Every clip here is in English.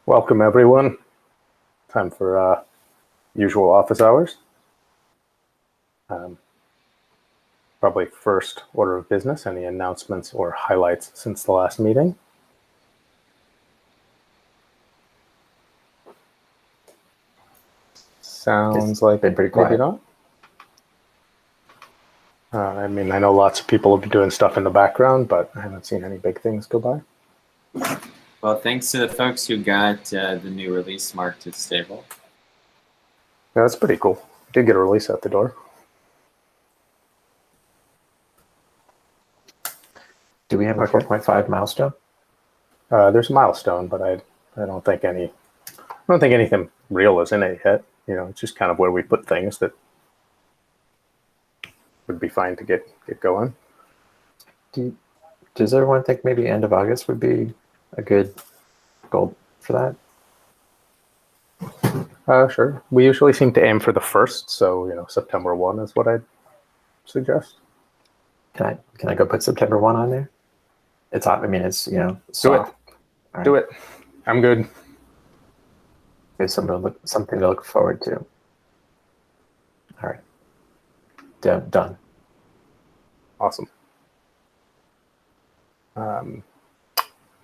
Welcome, everyone. Time for usual office hours. Probably first order of business, any announcements or highlights since the last meeting? Sounds like been pretty quiet. maybe not. I mean, I know lots of people will be doing stuff in the background, but I haven't seen any big things go by. Well, thanks to the folks who got the new release marked as stable. Yeah, that's pretty cool. Did get a release out the door. Do we have a 4.5 milestone? There's a milestone, but I don't think anything real is in it yet. You know, it's just kind of where we put things that would be fine to get going. Does everyone think maybe end of August would be a good goal for that? Sure. We usually seem to aim for the 1st, so September 1 is what I'd suggest. Can I go put September 1 on there? It's hot. I mean, it's Do it. Right. Do it. I'm good. It's something to look forward to. All right. Done. Awesome.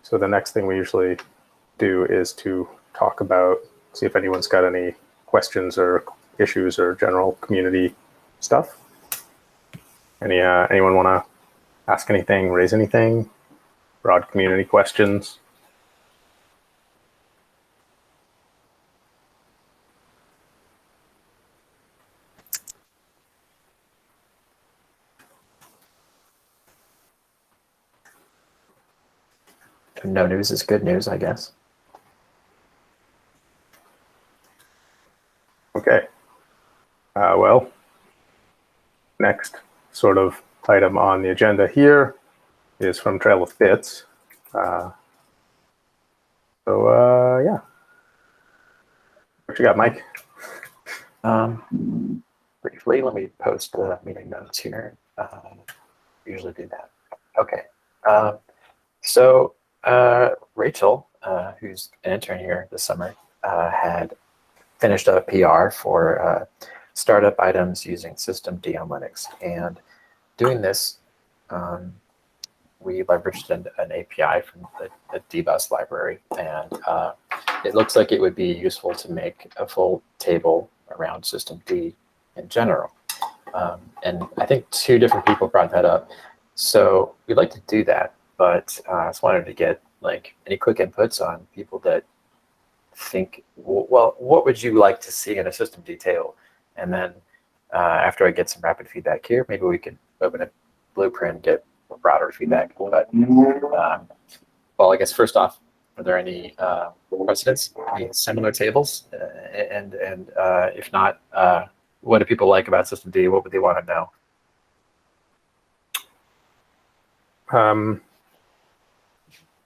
So the next thing we usually do is to talk about, see if anyone's got any questions or issues or general community stuff. Anyone want to ask anything, raise anything? Broad community questions? No news is good news, I guess. Okay. Well, next sort of item on the agenda here is from Trail of Bits. Yeah. What you got, Mike? Briefly, let me post the meeting notes here. Usually do that. Okay. So Rachel, who's an intern here this summer, had finished a PR for startup items using systemd on Linux. And doing this, we leveraged an API from the dbus library. And it looks like it would be useful to make a full table around systemd in general. And I think 2 different people brought that up. So we'd like to do that. But I just wanted to get any quick inputs on people that think, well, what would you like to see in a systemd table? And then after I get some rapid feedback here, maybe we could open a blueprint, get broader feedback. But well, I guess first off, are there any precedents, any similar tables? And if not, what do people like about systemd? What would they want to know?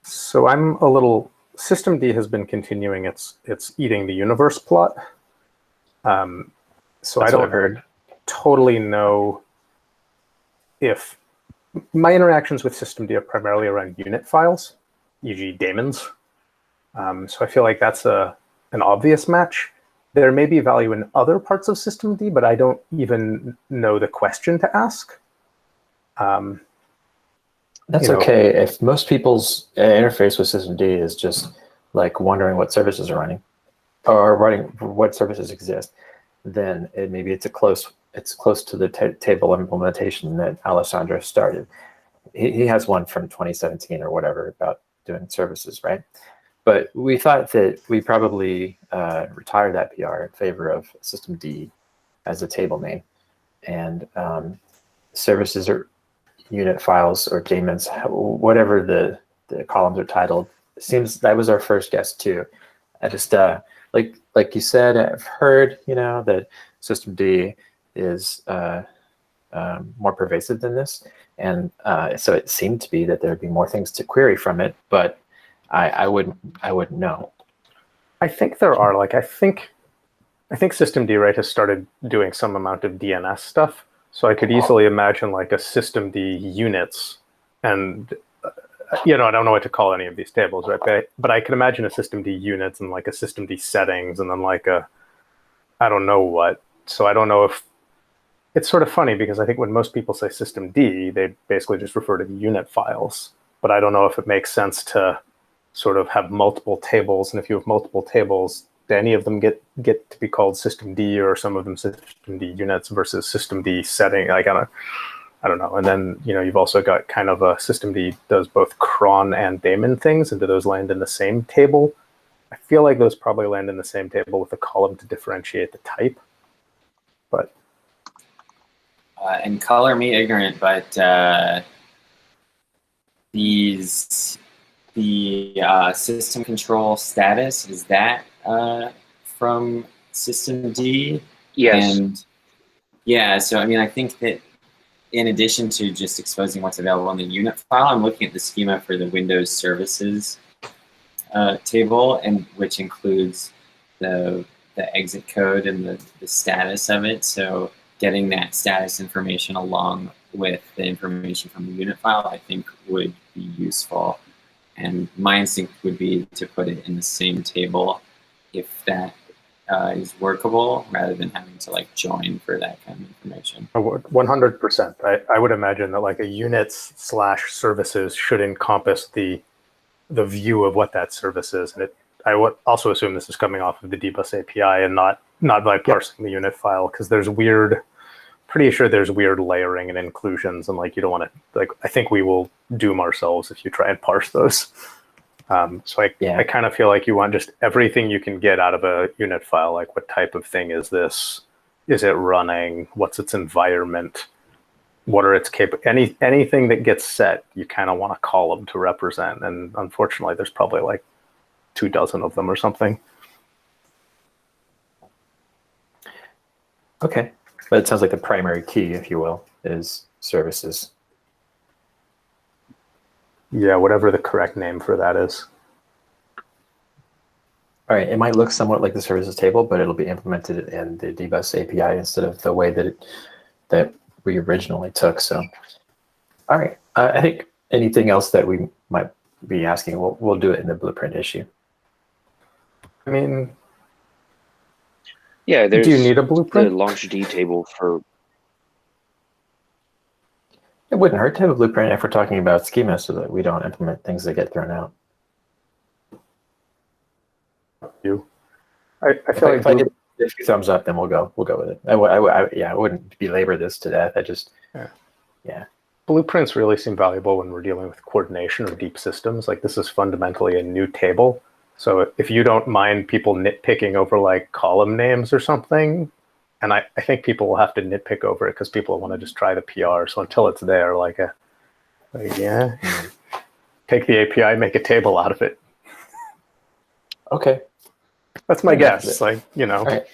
So I'm a little, systemd has been continuing its eating the universe plot. So I don't totally know if my interactions with systemd are primarily around unit files, e.g. daemons. So I feel like that's an obvious match. There may be value in other parts of systemd, but I don't even know the question to ask. That's okay if most people's interface with systemd is just wondering what services are running or what services exist. Then maybe it's close to the table implementation that Alessandro started. He has one from 2017 or whatever about doing services, right? But we thought that we probably retire that PR in favor of systemd as a table name, and services are unit files or daemons, whatever the columns are titled. It seems that was our first guess too. I just like you said, I've heard that systemd is more pervasive than this, and so it seemed to be that there'd be more things to query from it, but I wouldn't know. I think there are I think systemd has started doing some amount of DNS stuff. So I could easily imagine a systemd units and you know, I don't know what to call any of these tables, right? But I can imagine a systemd units and like a systemd settings and then like a, I don't know what. So I don't know if, it's sort of funny because I think when most people say systemd, they basically just refer to the unit files. But I don't know if it makes sense to sort of have multiple tables. And if you have multiple tables, do any of them get to be called systemd or some of them systemd units versus systemd setting? Like, I don't know. And then, you know, you've also got kind of a systemd does both cron and daemon things. And do those land in the same table? I feel like those probably land in the same table with a column to differentiate the type. But and color me ignorant, but the system control status, is that from systemd? Yes. And yeah, so I mean, I think that in addition to just exposing what's available on the unit file, I'm looking at the schema for the Windows services table, and which includes the exit code and the status of it. So getting that status information along with the information from the unit file, I think would be useful. And my instinct would be to put it in the same table if that is workable, rather than having to like join for that kind of information. 100%. I would imagine that like a units/services should encompass the view of what that service is. And I would also assume this is coming off of the dbus API and not by parsing the unit file, because there's pretty sure there's weird layering and inclusions, and like you don't want to, like, I think we will doom ourselves if you try and parse those. So I kind of feel like you want just everything you can get out of a unit file, like what type of thing is this? Is it running? What's its environment? What are its anything that gets set, you kind of want a column to represent. And unfortunately, there's probably like 24 of them or something. Okay. But it sounds like the primary key, if you will, is services. Yeah, whatever the correct name for that is. All right, it might look somewhat like the services table, but it'll be implemented in the dbus API instead of the way that we originally took. So, all right, I think anything else that we might be asking, we'll do it in the blueprint issue. I mean, Yeah, there's do you need a blueprint? the launch D table for. It wouldn't hurt to have a blueprint if we're talking about schema so that we don't implement things that get thrown out. I feel If I get a few thumbs up, then we'll go with it. I wouldn't belabor this to death. Yeah. Blueprints really seem valuable when we're dealing with coordination of deep systems. Like, this is fundamentally a new table. So if you don't mind people nitpicking over like column names or something, and I think people will have to nitpick over it because people want to just try the PR. So until it's there, take the API, make a table out of it. Okay. That's my guess. Like, you know. All right.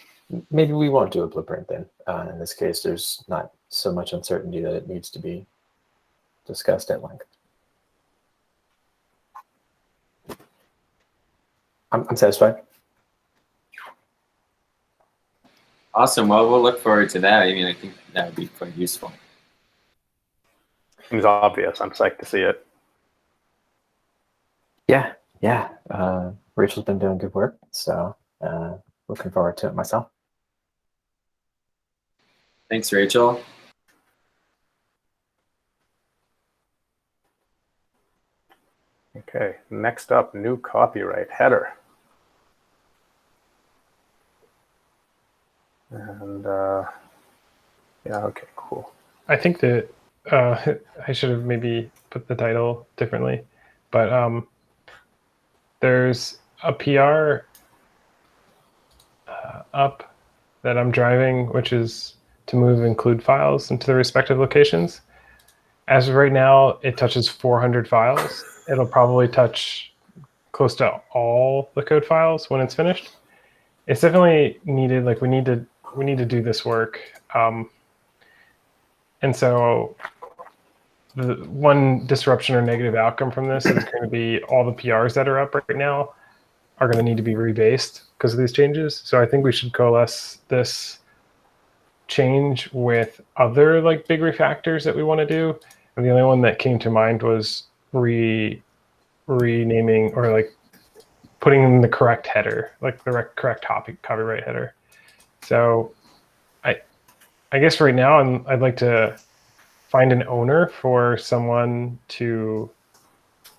Maybe we won't do a blueprint then. In this case, there's not so much uncertainty that it needs to be discussed at length. I'm satisfied. Awesome. Well, we'll look forward to that. I mean, I think that would be quite useful. Seems obvious. I'm psyched to see it. Yeah. Rachel's been doing good work, so looking forward to it myself. Thanks, Rachel. Okay, next up, new copyright header. And yeah, okay, cool. I think that I should have maybe put the title differently, but there's a PR up that I'm driving, which is to move include files into the respective locations. As of right now, it touches 400 files. It'll probably touch close to all the code files when it's finished. It's definitely needed. Like, we need to do this work. And so the one disruption or negative outcome from this is going to be all the PRs that are up right now are going to need to be rebased because of these changes. So I think we should coalesce this change with other like big refactors that we want to do. And the only one that came to mind was renaming or like putting in the correct header, like the correct topic copyright header. So I guess right now I'd like to find an owner for someone to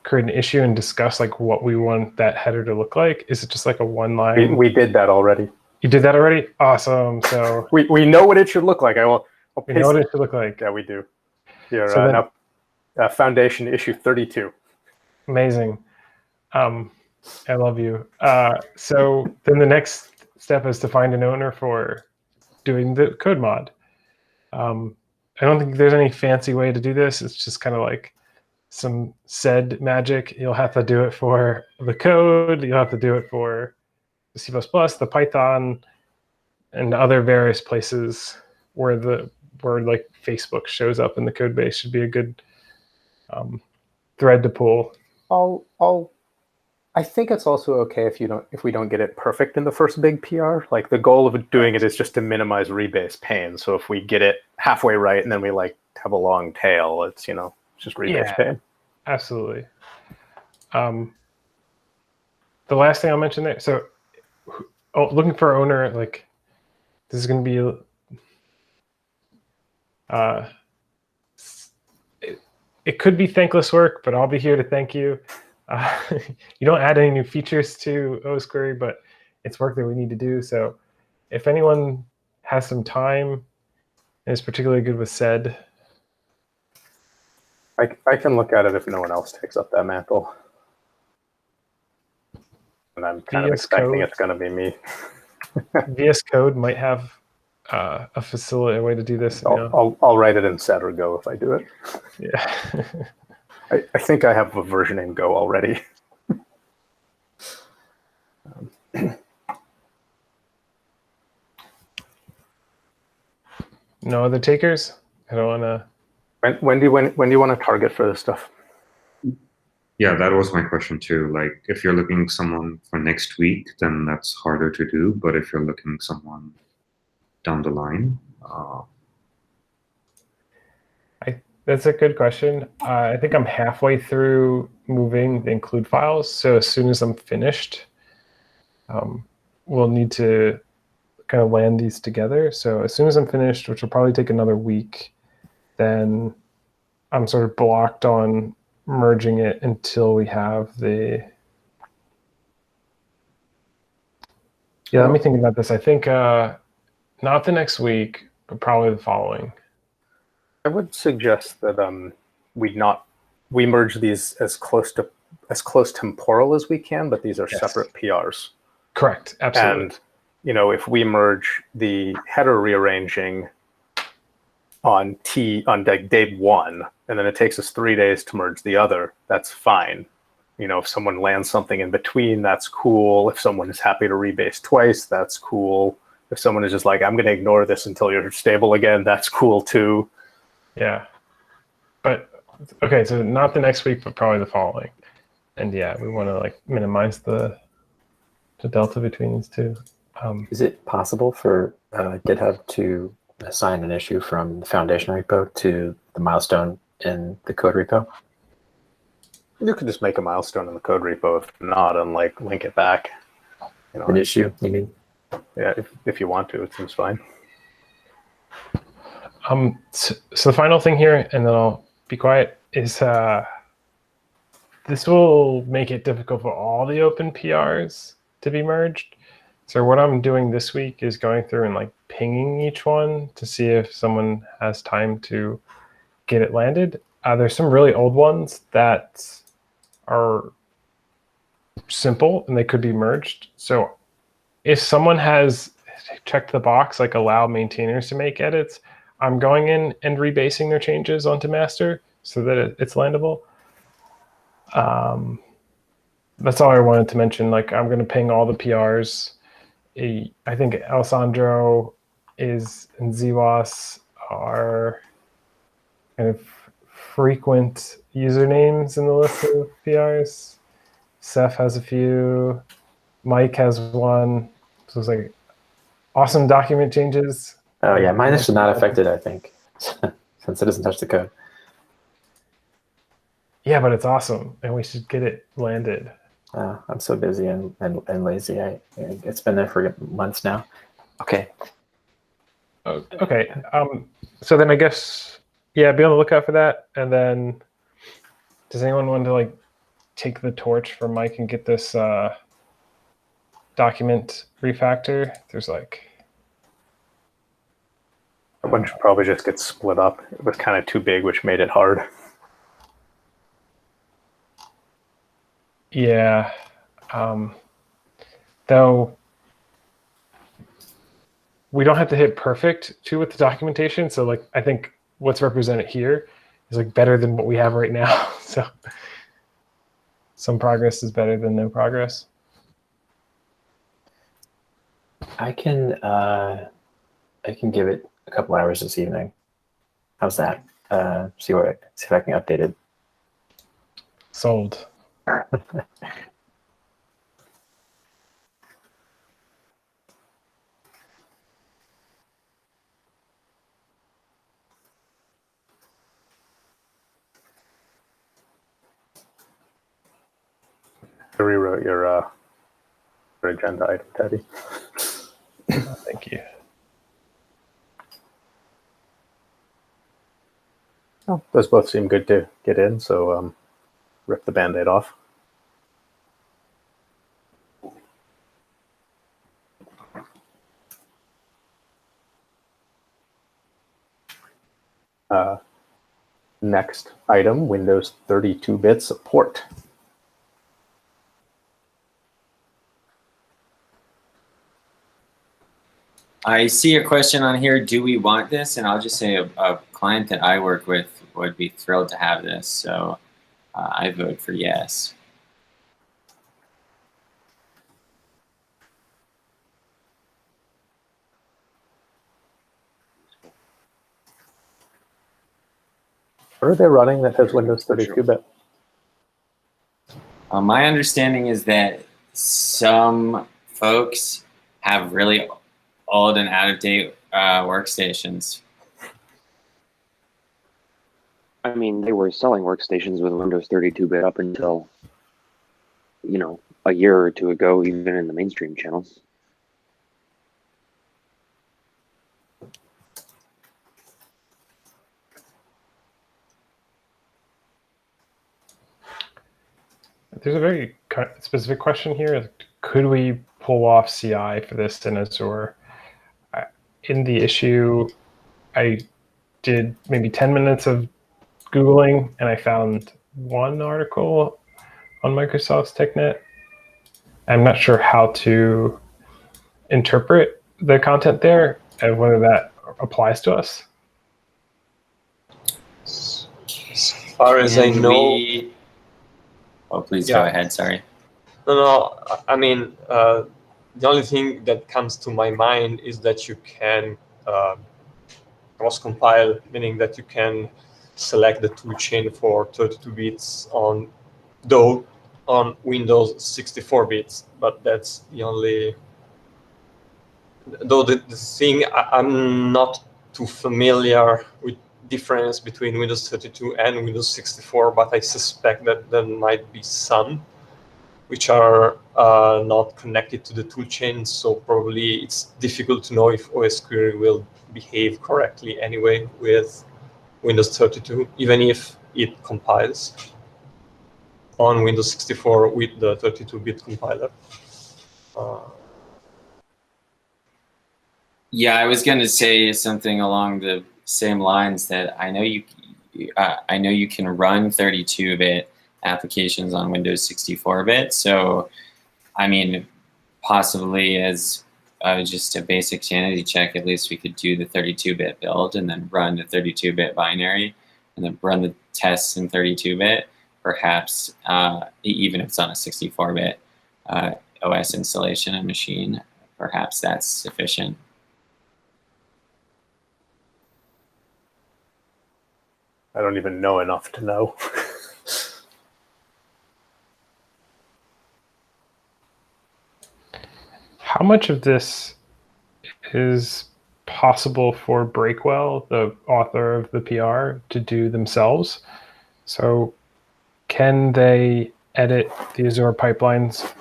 create an issue and discuss like what we want that header to look like. Is it just like a one line? We did that already. You did that already? Awesome. So we know what it should look like. I'll we paste know what it. it should look like. Yeah, we do. Here, So then- now, Foundation issue 32. Amazing. I love you. So then the next step is to find an owner for doing the code mod. I don't think there's any fancy way to do this. It's just kind of like some said magic. You'll have to do it for the code. You'll have to do it for the C++, the Python, and other various places where like Facebook shows up in the code base should be a good thread to pull. I think it's also okay if we don't get it perfect in the first big PR. Like the goal of doing it is just to minimize rebase pain. So if we get it halfway right and then we like have a long tail, it's just rebase pain. Absolutely. The last thing I'll mention there. So, looking for an owner, like this is going to be. It could be thankless work, but I'll be here to thank you. You don't add any new features to Osquery, but it's work that we need to do. So if anyone has some time and is particularly good with sed, I can look at it if no one else takes up that mantle. And I'm kind of expecting it's going to be me. VS Code might have a way to do this. I'll write it in sed or Go if I do it. Yeah. I think I have a version in Go already. No other takers? I don't want to. When do you want to target for this stuff? Yeah, that was my question too. Like, if you're looking someone for next week, then that's harder to do. But if you're looking someone down the line, that's a good question. I think I'm halfway through moving the include files. So as soon as I'm finished, we'll need to kind of land these together. So as soon as I'm finished, which will probably take another week, then I'm sort of blocked on merging it until we have the... Yeah, let me think about this. I think not the next week, but probably the following. I would suggest that we merge these as close temporal as we can, but these are separate PRs. Correct, absolutely. And if we merge the header rearranging on like day 1, and then it takes us 3 days to merge the other, that's fine. If someone lands something in between, that's cool. If someone is happy to rebase twice, that's cool. If someone is just like, I'm going to ignore this until you're stable again, that's cool too. Yeah, but okay, so not the next week, but probably the following. And yeah, we want to like minimize the delta between these two. Is it possible for GitHub to assign an issue from the Foundation repo to the milestone in the code repo? You could just make a milestone in the code repo, if not, and like link it back. An issue, you mean? Yeah, if you want to, it seems fine. So the final thing here, and then I'll be quiet, is this will make it difficult for all the open PRs to be merged. So what I'm doing this week is going through and like pinging each one to see if someone has time to get it landed. There's some really old ones that are simple and they could be merged. So if someone has checked the box, like allow maintainers to make edits, I'm going in and rebasing their changes onto master so that it's landable. That's all I wanted to mention. Like, I'm going to ping all the PRs. I think Alessandro and Ziwas are kind of frequent usernames in the list of PRs. Seth has a few. Mike has one. So it's like awesome document changes. Oh yeah, mine is not affected, I think, since it doesn't touch the code. Yeah, but it's awesome, and we should get it landed. I'm so busy and lazy. It's been there for months now. Okay. Okay. So then I guess, yeah, be on the lookout for that. And then, does anyone want to like take the torch for Mike and get this document refactor? There's like That one should probably just get split up. It was kind of too big, which made it hard. yeah. Though we don't have to hit perfect too with the documentation. So like I think what's represented here is like better than what we have right now. So some progress is better than no progress. I can give it a couple hours this evening. How's that? See if I can update it. Sold. I rewrote your agenda item, Teddy. Thank you. Oh, those both seem good to get in, so rip the Band-Aid off. Next item, Windows 32-bit support. I see a question on here. Do we want this? And I'll just say a client that I work with would be thrilled to have this. So I vote for yes. What are they running that has Windows 32-bit? My understanding is that some folks have really old and out-of-date workstations. I mean, they were selling workstations with Windows 32-bit up until, you know, a year or two ago, even in the mainstream channels. There's a very specific question here. Could we pull off CI for this in Azure? In the issue, I did maybe 10 minutes of Googling, and I found one article on Microsoft's TechNet. I'm not sure how to interpret the content there and whether that applies to us. As far as I know, Oh, please Yeah. go ahead. Sorry. no. I mean, the only thing that comes to my mind is that you can cross-compile, meaning that you can select the toolchain for 32 bits on Windows 64 bits, but that's the only. Though the thing, I'm not too familiar with difference between Windows 32 and Windows 64, but I suspect that there might be some which are not connected to the toolchain, so probably it's difficult to know if Osquery will behave correctly anyway with Windows 32, even if it compiles on Windows 64 with the 32-bit compiler. Yeah, I was going to say something along the same lines that I know you can run 32-bit applications on Windows 64-bit. So, I mean, possibly as just a basic sanity check, at least we could do the 32-bit build and then run the 32-bit binary and then run the tests in 32-bit. Perhaps even if it's on a 64-bit OS installation and machine, perhaps that's sufficient. I don't even know enough to know. How much of this is possible for Breakwell, the author of the PR, to do themselves? So can they edit the Azure Pipelines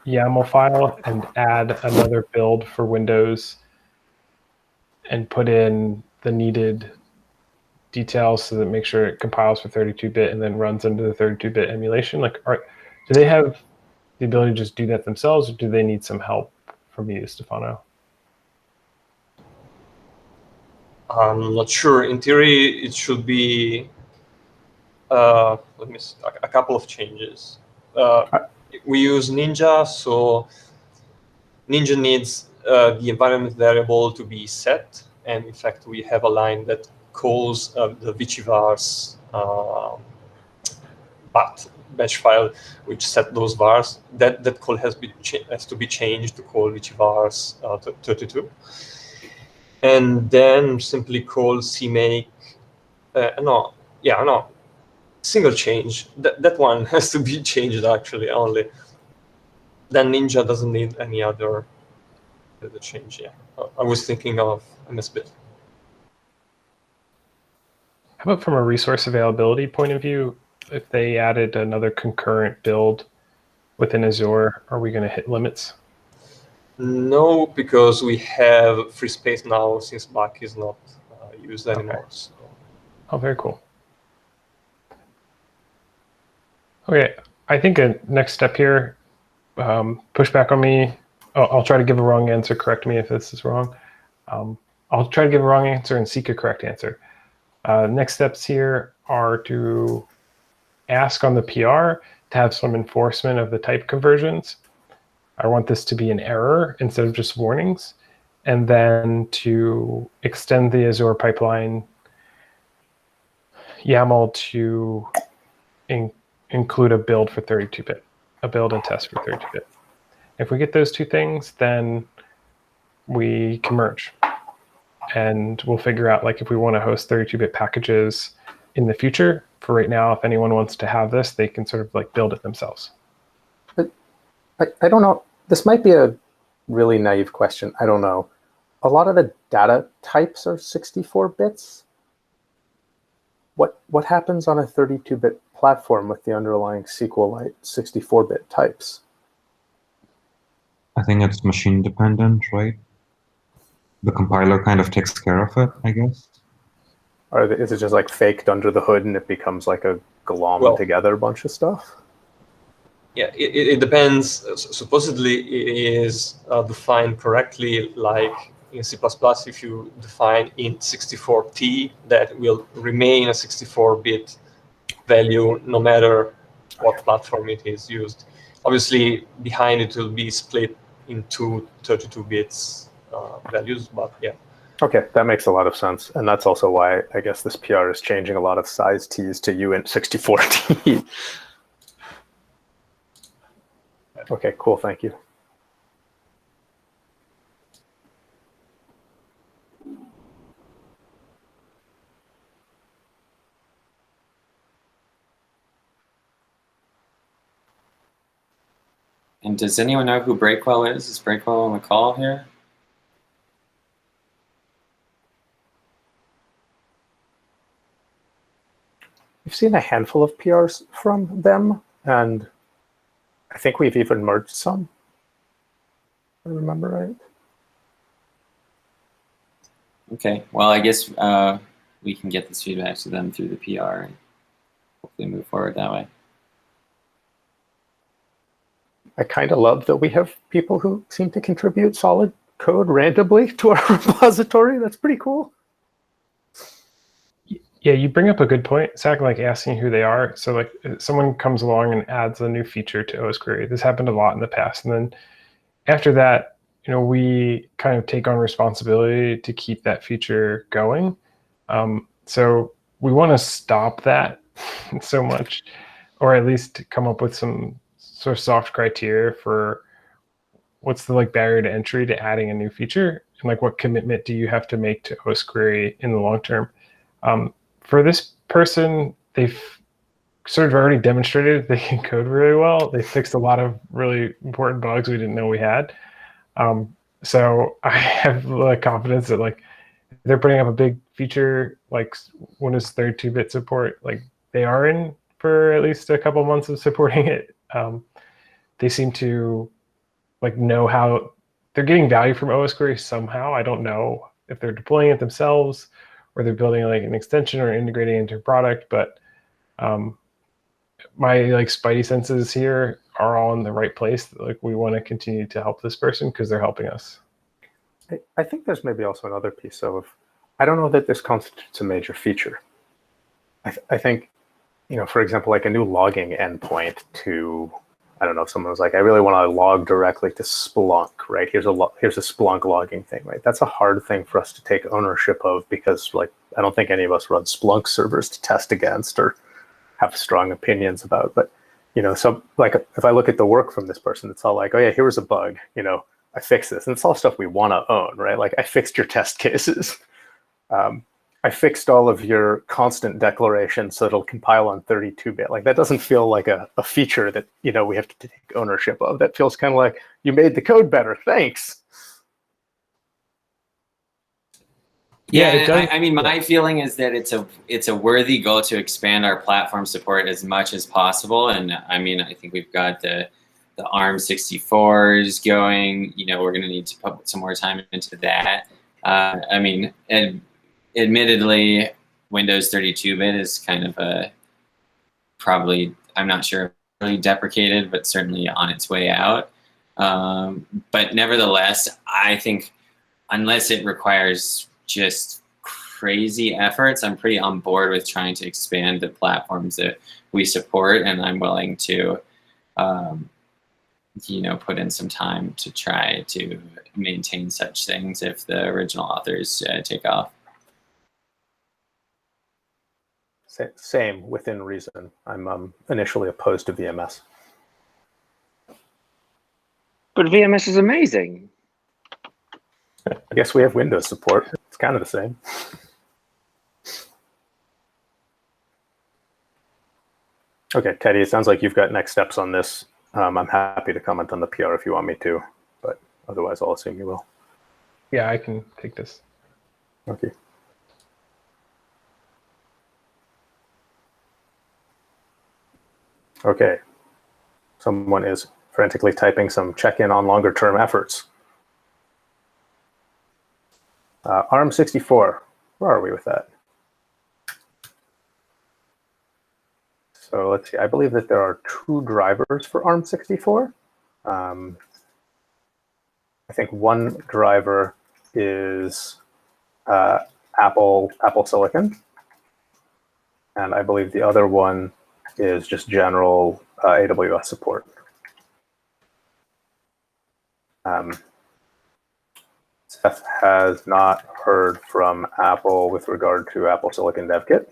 YAML file and add another build for Windows and put in the needed details so that make sure it compiles for 32-bit and then runs into the 32-bit emulation? Like, do they have the ability to just do that themselves, or do they need some help from you, Stefano? I'm not sure. In theory, it should be let me see, a couple of changes. We use Ninja, so Ninja needs the environment variable to be set, and in fact, we have a line that calls the vicivars batch file, which set those vars. That call has to be changed to call vicivars 32, and then simply call cmake. Single change. That one has to be changed actually only. Then Ninja doesn't need any other change. Yeah, I was thinking of MSBit. How about from a resource availability point of view? If they added another concurrent build within Azure, are we going to hit limits? No, because we have free space now since Bach is not used anymore. So. Oh, very cool. Okay, I think a next step here, push back on me. I'll try to give a wrong answer. Correct me if this is wrong. I'll try to give a wrong answer and seek a correct answer. Next steps here are to ask on the PR to have some enforcement of the type conversions. I want this to be an error instead of just warnings. And then to extend the Azure pipeline YAML to include a build for 32-bit, a build and test for 32-bit. If we get those two things, then we can merge. And we'll figure out like if we want to host 32-bit packages in the future. For right now, if anyone wants to have this, they can sort of like build it themselves. But I don't know. This might be a really naive question. I don't know. A lot of the data types are 64 bits. What happens on a 32-bit platform with the underlying SQLite 64-bit types? I think it's machine dependent, right? The compiler kind of takes care of it, I guess. Or is it just like faked under the hood and it becomes like a glom together bunch of stuff? Yeah, it depends. Supposedly, it is defined correctly, like in C++, if you define int 64t, that will remain a 64-bit value no matter what platform it is used. Obviously, behind it will be split into 32 bits values, but yeah. Okay, that makes a lot of sense. And that's also why I guess this PR is changing a lot of size t's to uint 64t. Okay, cool, thank you. And does anyone know who Breakwell is? Is Breakwell on the call here? We've seen a handful of PRs from them, and I think we've even merged some, if I remember right. Okay, well, I guess we can get this feedback to them through the PR and hopefully move forward that way. I kind of love that we have people who seem to contribute solid code randomly to our repository. That's pretty cool. Yeah, you bring up a good point, Zach, like asking who they are. So like someone comes along and adds a new feature to Osquery. This happened a lot in the past. And then after that, you know, we kind of take on responsibility to keep that feature going. So we want to stop that so much, or at least come up with some sort of soft criteria for what's the like barrier to entry to adding a new feature, and like what commitment do you have to make to Osquery in the long term. For this person, they've sort of already demonstrated they can code really well. They fixed a lot of really important bugs we didn't know we had. So I have confidence that like they're putting up a big feature like Windows 32-bit support, like they are in for at least a couple months of supporting it. They seem to know how they're getting value from Osquery somehow. I don't know if they're deploying it themselves or they're building an extension or integrating it into a product, but my spidey senses here are all in the right place. We want to continue to help this person because they're helping us. I think there's maybe also another piece of, I don't know that this constitutes a major feature. I think, for example, a new logging endpoint to, I don't know, if someone was I really want to log directly to Splunk, right? Here's a Splunk logging thing, right? That's a hard thing for us to take ownership of because I don't think any of us run Splunk servers to test against or have strong opinions about. But, so if I look at the work from this person, it's all oh yeah, here was a bug, I fixed this. And it's all stuff we want to own, right? I fixed your test cases. I fixed all of your constant declarations so it'll compile on 32-bit. That doesn't feel like a feature that, we have to take ownership of. That feels kind of you made the code better, thanks. Yeah, it does. I mean, my feeling is that it's a worthy goal to expand our platform support as much as possible. And I mean, I think we've got the ARM64s going. We're going to need to put some more time into that. I mean, and admittedly, Windows 32-bit is kind of probably, I'm not sure, really deprecated, but certainly on its way out. But nevertheless, I think unless it requires just crazy efforts, I'm pretty on board with trying to expand the platforms that we support, and I'm willing to put in some time to try to maintain such things if the original authors take off. Same, within reason. I'm initially opposed to VMS. But VMS is amazing. I guess we have Windows support. It's kind of the same. Okay, Teddy, it sounds like you've got next steps on this. I'm happy to comment on the PR if you want me to, but otherwise I'll assume you will. Yeah, I can take this. Okay. Okay. Someone is frantically typing some check-in on longer-term efforts. ARM64, where are we with that? So let's see, I believe that there are 2 drivers for ARM64. I think one driver is Apple Silicon, and I believe the other one is just general AWS support. Seth has not heard from Apple with regard to Apple Silicon Dev Kit.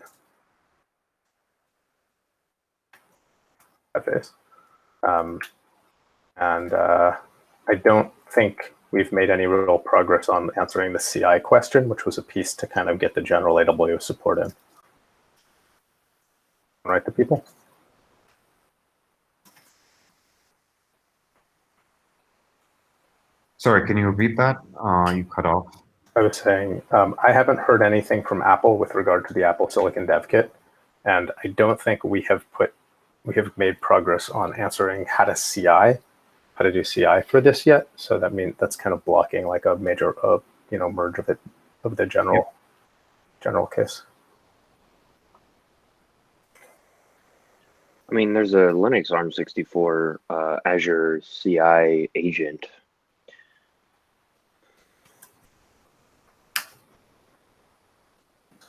And I don't think we've made any real progress on answering the CI question, which was a piece to kind of get the general AWS support in. Right, the people? Sorry, can you repeat that? You cut off. I was saying I haven't heard anything from Apple with regard to the Apple Silicon Dev Kit, and I don't think we have made progress on answering how to do CI for this yet. So that means that's kind of blocking a major merge of the general case. I mean, there's a Linux ARM64 Azure CI agent.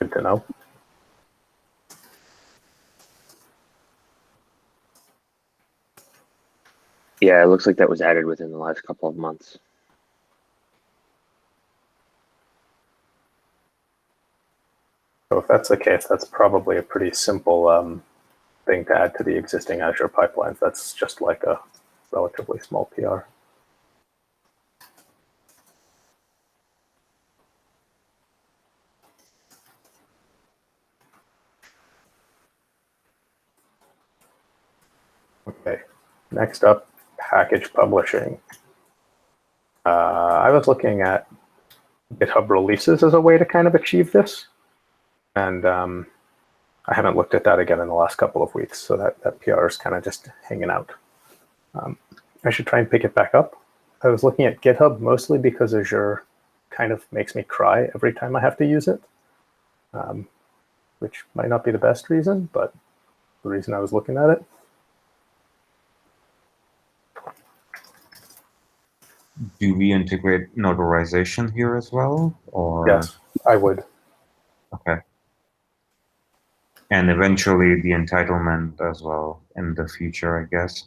Good to know. Yeah, it looks like that was added within the last couple of months. So if that's the case, that's probably a pretty simple thing to add to the existing Azure pipelines. That's just like a relatively small PR. Okay, next up, package publishing. I was looking at GitHub releases as a way to kind of achieve this. And I haven't looked at that again in the last couple of weeks, so that PR is kind of just hanging out. I should try and pick it back up. I was looking at GitHub mostly because Azure kind of makes me cry every time I have to use it, which might not be the best reason, but the reason I was looking at it. Do we integrate notarization here as well? Or Yes, I would. okay. And eventually the entitlement as well in the future, I guess.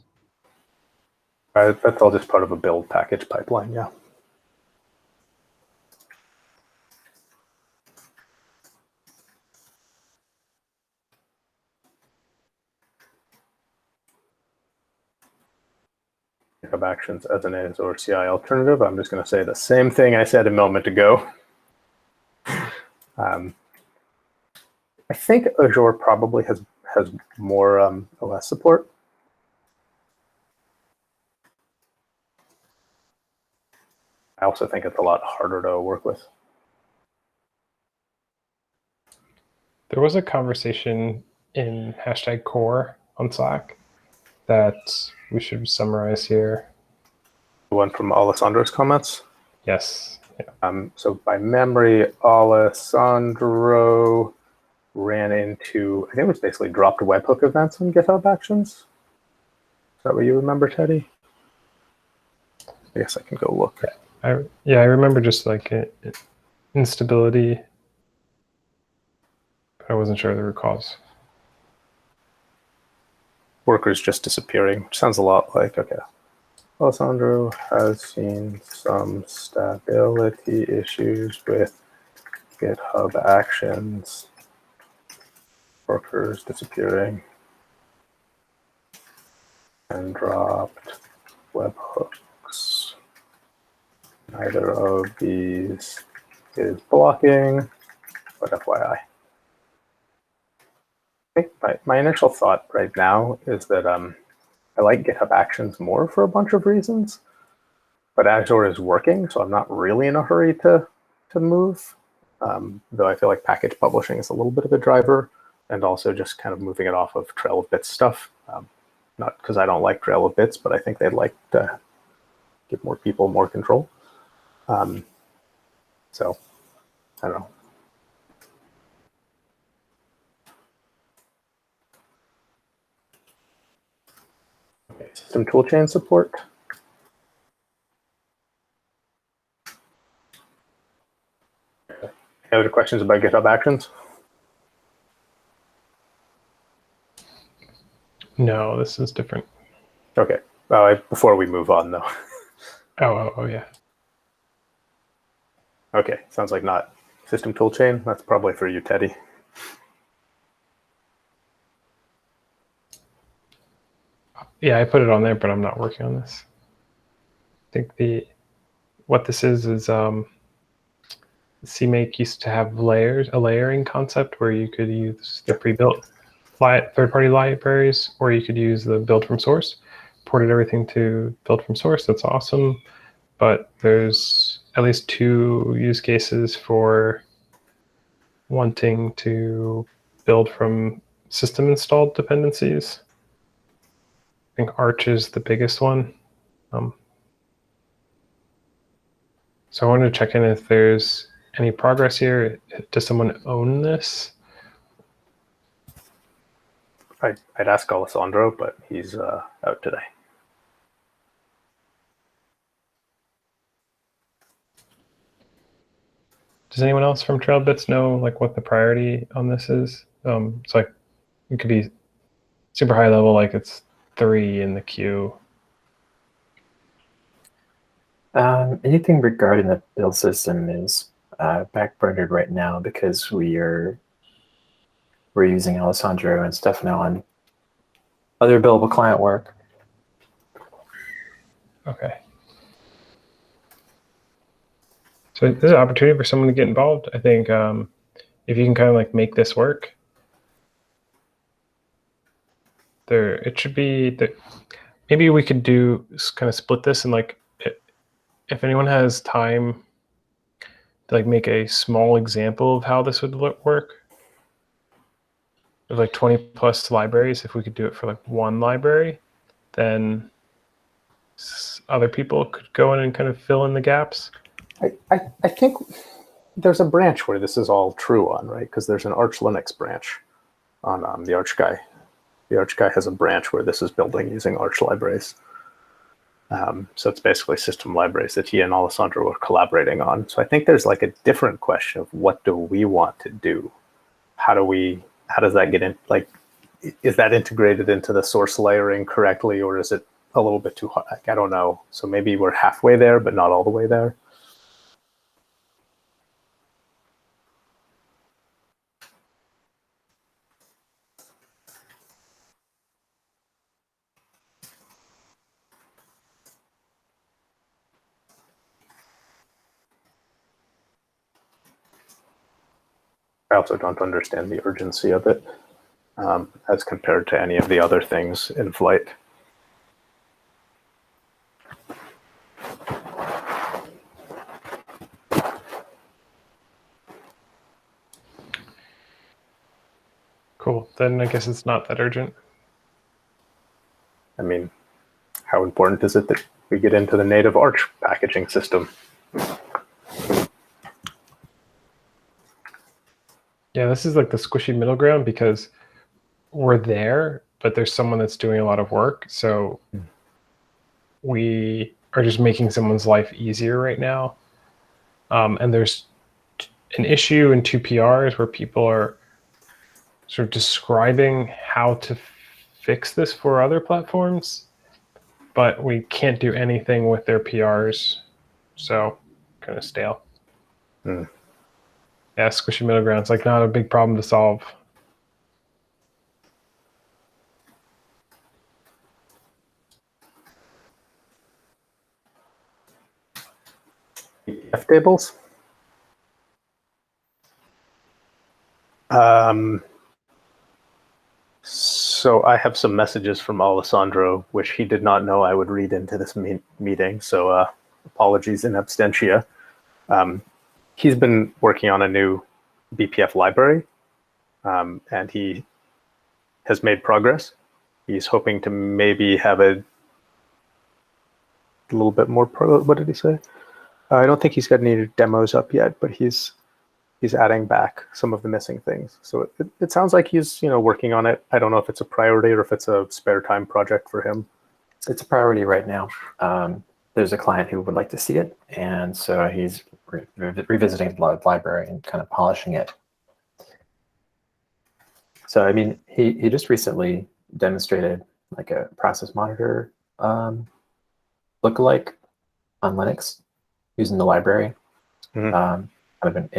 That's all just part of a build package pipeline, yeah. GitHub Actions as an AS or CI alternative. I'm just going to say the same thing I said a moment ago. I think Azure probably has more OS support. I also think it's a lot harder to work with. There was a conversation in #core on Slack that we should summarize here. The one from Alessandro's comments. Yes. Yeah. So by memory, Alessandro ran into, I think it was basically dropped webhook events on GitHub Actions. Is that what you remember, Teddy? I guess I can go look. I remember just like instability. I wasn't sure of the root cause. Workers just disappearing, which sounds a lot like, okay. Alessandro has seen some stability issues with GitHub Actions. Workers disappearing and dropped webhooks. Neither of these is blocking, but FYI. I think my initial thought right now is that I like GitHub Actions more for a bunch of reasons, but Azure is working, so I'm not really in a hurry to move, though I feel like package publishing is a little bit of a driver, and also just kind of moving it off of Trail of Bits stuff. Not because I don't like Trail of Bits, but I think they'd like to give more people more control. So, I don't know. Okay, system toolchain support. Any other questions about GitHub Actions? No, this is different. Okay. Before we move on, though. Oh, yeah. Okay, sounds like not. System toolchain, that's probably for you, Teddy. Yeah, I put it on there, but I'm not working on this. I think what this is CMake used to have a layering concept where you could use the pre-built third-party libraries, or you could use the build from source. Ported everything to build from source. That's awesome, but there's at least 2 use cases for wanting to build from system installed dependencies. I think Arch is the biggest one. So I wanted to check in if there's any progress here. Does someone own this? I'd ask Alessandro, but he's out today. Does anyone else from TrailBits know like what the priority on this is? It's like it could be super high level, like it's 3 in the queue. Anything regarding the build system is backburnered right now because we're using Alessandro and Stefano on other billable client work. Okay. So there's an opportunity for someone to get involved. I think if you can kind of like make this work, it should be that maybe we could kind of split this and like if anyone has time to like make a small example of how this would work, with like 20 plus libraries, if we could do it for like one library, then other people could go in and kind of fill in the gaps. I think there's a branch where this is all true on, right? Because there's an Arch Linux branch on the Arch Guy. The Arch Guy has a branch where this is building using Arch libraries. So it's basically system libraries that he and Alessandro were collaborating on. So I think there's like a different question of what do we want to do? How does that get in? Like, is that integrated into the source layering correctly, or is it a little bit too hard? Like, I don't know. So maybe we're halfway there, but not all the way there. I also don't understand the urgency of it as compared to any of the other things in flight. Cool. Then I guess it's not that urgent. I mean, how important is it that we get into the native Arch packaging system? Yeah, this is like the squishy middle ground because we're there, but there's someone that's doing a lot of work. So we are just making someone's life easier right now. And there's an issue in 2 PRs where people are sort of describing how to fix this for other platforms, but we can't do anything with their PRs. So kind of stale. Yeah, squishy middle ground's like not a big problem to solve. F tables? So I have some messages from Alessandro, which he did not know I would read into this meeting. So apologies in absentia. He's been working on a new BPF library, and he has made progress. He's hoping to maybe have a little bit more what did he say? I don't think he's got any demos up yet, but he's adding back some of the missing things. So it sounds like he's working on it. I don't know if it's a priority or if it's a spare time project for him. It's a priority right now. There's a client who would like to see it, and so he's revisiting the library and kind of polishing it. So I mean, he just recently demonstrated like a process monitor lookalike on Linux using the library. Kind of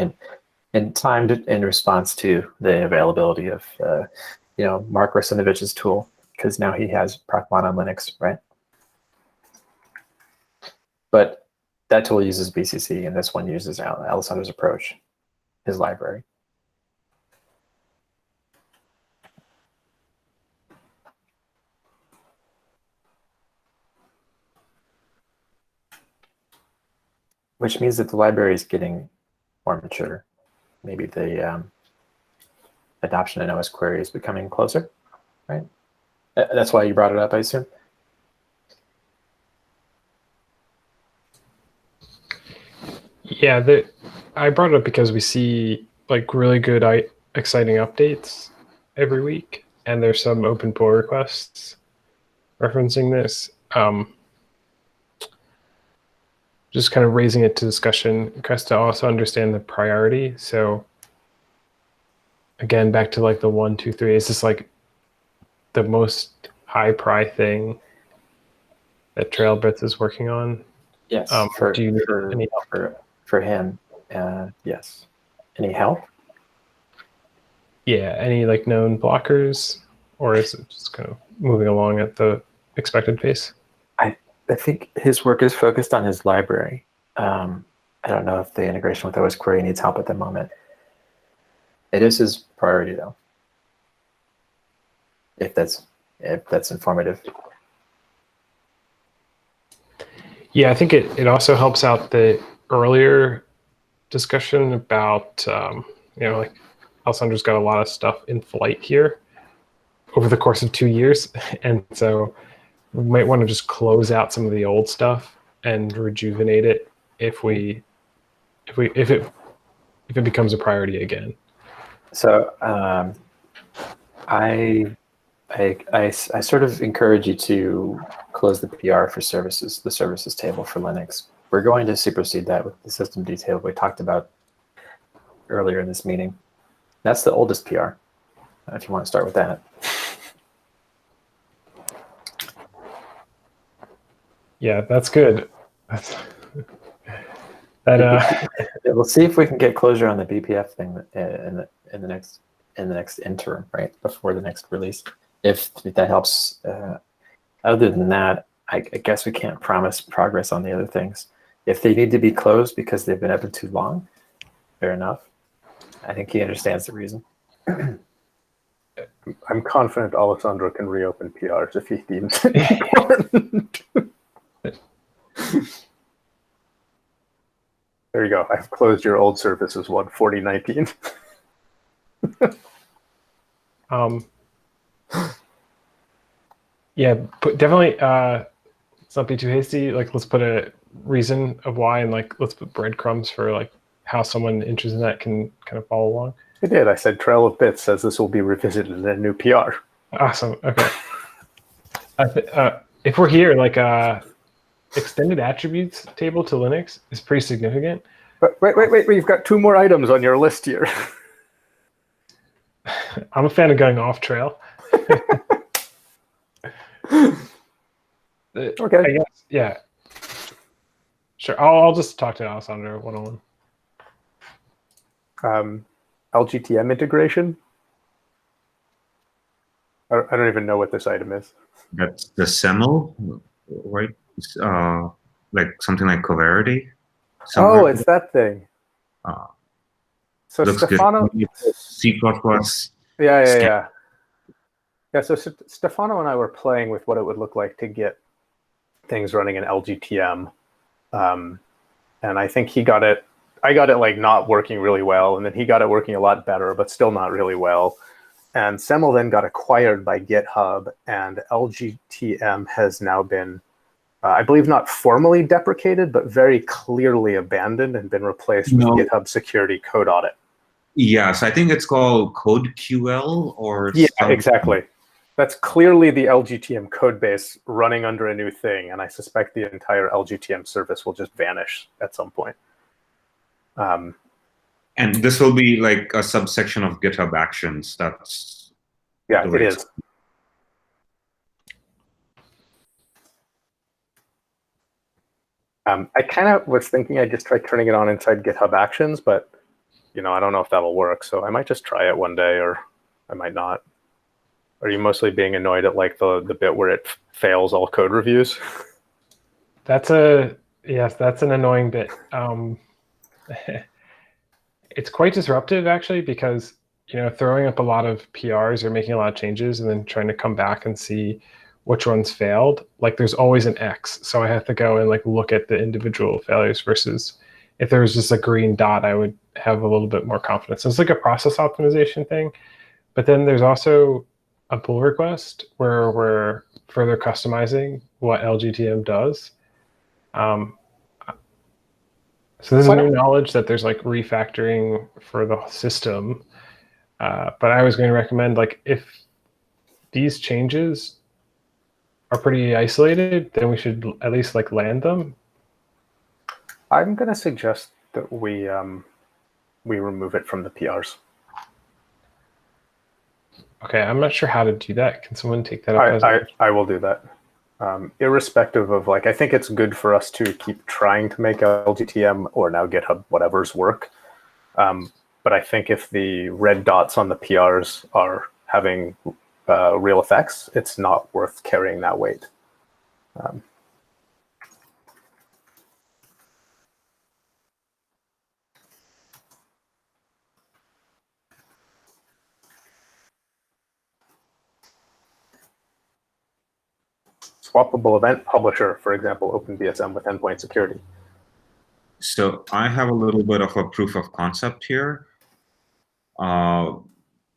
in timed in response to the availability of Mark Rusinovich's tool, because now he has procmon on Linux, right? But that tool uses BCC, and this one uses Alessandro's approach, his library. Which means that the library is getting more mature. Maybe the adoption in Osquery is becoming closer, right? That's why you brought it up, I assume? Yeah, I brought it up because we see like really good, exciting updates every week, and there's some open pull requests referencing this. Just kind of raising it to discussion, because to also understand the priority. So again, back to like the 1, 2, 3, is this like the most high pri thing that Trailbits is working on? Yes. Do you need any help? For him, yes. Any help? Yeah, any like known blockers, or is it just kind of moving along at the expected pace? I think his work is focused on his library. I don't know if the integration with Osquery needs help at the moment. It is his priority, though. If that's informative. Yeah, I think it also helps out the earlier discussion about like Alessandro's got a lot of stuff in flight here, over the course of 2 years, and so we might want to just close out some of the old stuff and rejuvenate it if it becomes a priority again. So I sort of encourage you to close the PR for services, the services table for Linux. We're going to supersede that with the system detail we talked about earlier in this meeting. That's the oldest PR, if you want to start with that. Yeah, that's good. We'll see if we can get closure on the BPF thing in the next interim, right before the next release. If that helps. Other than that, I guess we can't promise progress on the other things. If they need to be closed because they've been open too long, fair enough. I think he understands the reason. I'm confident Alessandro can reopen PRs if he deems it important. There you go. I've closed your old services one, 4019. Yeah, definitely. Let's not be too hasty. Like, let's put a reason of why, and like, let's put breadcrumbs for like how someone interested in that can kind of follow along. I did. I said Trail of Bits says this will be revisited in a new PR. Awesome. Okay. If we're here, like extended attributes table to Linux is pretty significant. But wait. You've got 2 more items on your list here. I'm a fan of going off trail. Okay. I guess, yeah. Sure. I'll just talk to Alessandro one-on-one. LGTM integration. I don't even know what this item is. That's the SEML, right? Like something like Coverity. Oh, it's that thing. So looks Stefano. good. C++. Yeah. So Stefano and I were playing with what it would look like to get things running in LGTM, and I think he got it. I got it like not working really well, and then he got it working a lot better, but still not really well. And SEML then got acquired by GitHub, and LGTM has now been, I believe, not formally deprecated, but very clearly abandoned and been replaced with GitHub Security Code Audit. Yes, I think it's called CodeQL or yeah, something. Exactly. That's clearly the LGTM code base running under a new thing, and I suspect the entire LGTM service will just vanish at some point. And this will be like a subsection of GitHub Actions. That's it is. I kind of was thinking I'd just try turning it on inside GitHub Actions, but I don't know if that'll work. So I might just try it one day, or I might not. Are you mostly being annoyed at like the bit where it fails all code reviews? That's an annoying bit. It's quite disruptive actually, because throwing up a lot of PRs or making a lot of changes and then trying to come back and see which ones failed. Like there's always an X, so I have to go and like look at the individual failures versus if there was just a green dot, I would have a little bit more confidence. So it's like a process optimization thing, but then there's also a pull request where we're further customizing what LGTM does. So this is new knowledge that there's like refactoring for the system. But I was going to recommend, like, if these changes are pretty isolated, then we should at least like land them. I'm going to suggest that we remove it from the PRs. Okay, I'm not sure how to do that. Can someone take that up? I will do that. Irrespective of like, I think it's good for us to keep trying to make LGTM or now GitHub whatever's work. But I think if the red dots on the PRs are having real effects, it's not worth carrying that weight. Swappable event publisher, for example, OpenBSM with endpoint security. So I have a little bit of a proof of concept here.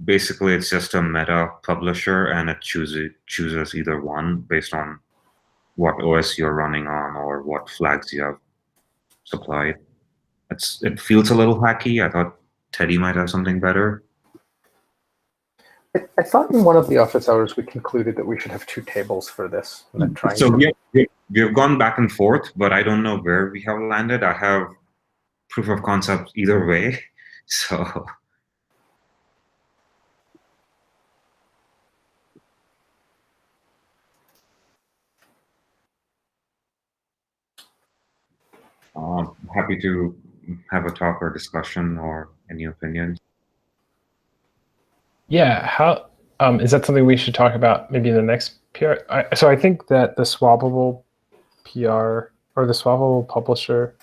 basically it's just a meta publisher, and it chooses either one based on what OS you're running on or what flags you have supplied. It feels a little hacky. I thought Teddy might have something better. I thought in one of the office hours we concluded that we should have two tables for this. And that trying So to... we have gone back and forth, but I don't know where we have landed. I have proof of concept either way. So happy to have a talk or discussion or any opinions. Yeah, how is that something we should talk about maybe in the next PR? So I think that the swappable PR or the swappable publisher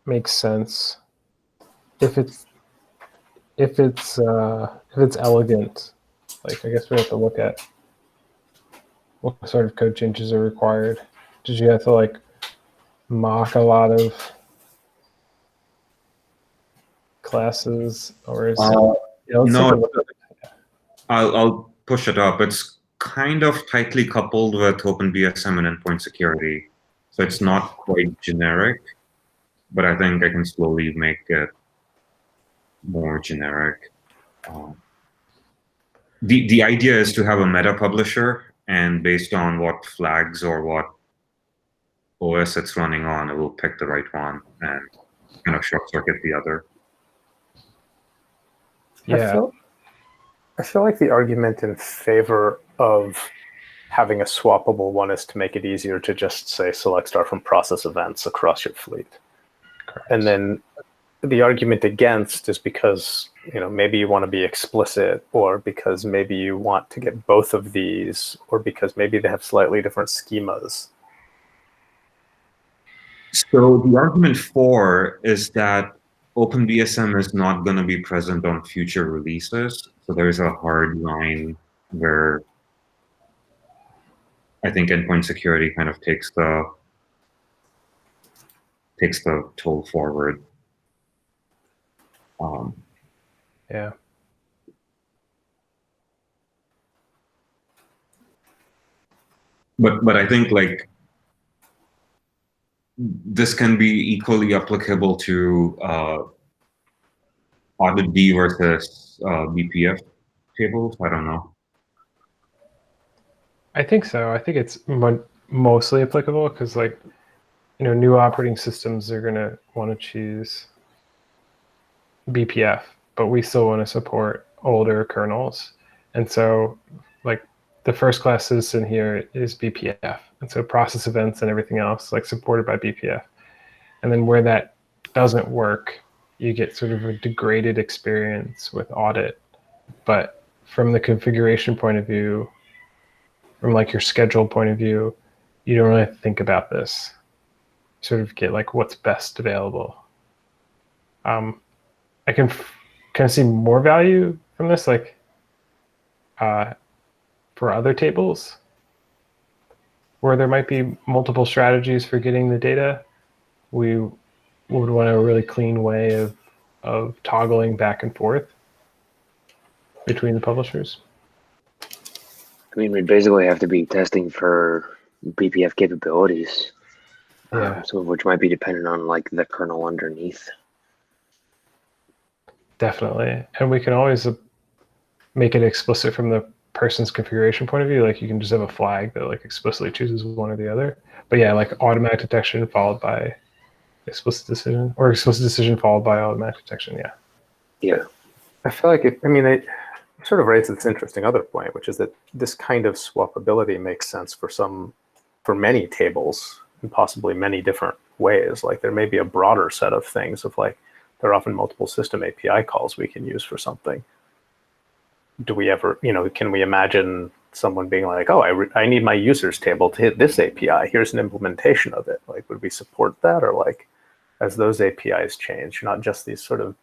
makes sense if it's elegant. Like I guess we have to look at what sort of code changes are required. Did you have to like mock a lot of classes, or is no? I'll push it up. It's kind of tightly coupled with OpenBSM and endpoint security, so it's not quite generic. But I think I can slowly make it more generic. The idea is to have a meta publisher, and based on what flags or what OS it's running on, it will pick the right one and kind of short circuit the other. Yeah. I feel like the argument in favor of having a swappable one is to make it easier to just say select star from process events across your fleet. Correct. And then the argument against is because maybe you want to be explicit, or because maybe you want to get both of these, or because maybe they have slightly different schemas. So the argument for is that OpenBSM is not going to be present on future releases. So there's a hard line where I think endpoint security kind of takes the toll forward. Yeah. But I think like this can be equally applicable to audit D versus BPF tables. I don't know. I think so. I think it's mostly applicable because, like, new operating systems are going to want to choose BPF, but we still want to support older kernels. And so, like, the first class citizen here is BPF. And so process events and everything else, like, supported by BPF. And then where that doesn't work, you get sort of a degraded experience with audit. But from the configuration point of view, from like your schedule point of view, you don't really think about this. Sort of get like what's best available. I can kind of see more value from this, like for other tables where there might be multiple strategies for getting the data. We would want a really clean way of toggling back and forth between the publishers. I mean, we'd basically have to be testing for BPF capabilities, some of which might be dependent on like the kernel underneath. Definitely. And we can always make it explicit from the person's configuration point of view. Like you can just have a flag that like explicitly chooses one or the other. But yeah, like automatic detection followed by explicit decision, or explicit decision followed by automatic detection. Yeah. Yeah. I feel like it sort of raises this interesting other point, which is that this kind of swappability makes sense for many tables in possibly many different ways. Like there may be a broader set of things of like, there are often multiple system API calls we can use for something. Do we ever, can we imagine someone being like, oh, I need my users table to hit this API. Here's an implementation of it. Like, would we support that? Or like, as those APIs change, not just these sort of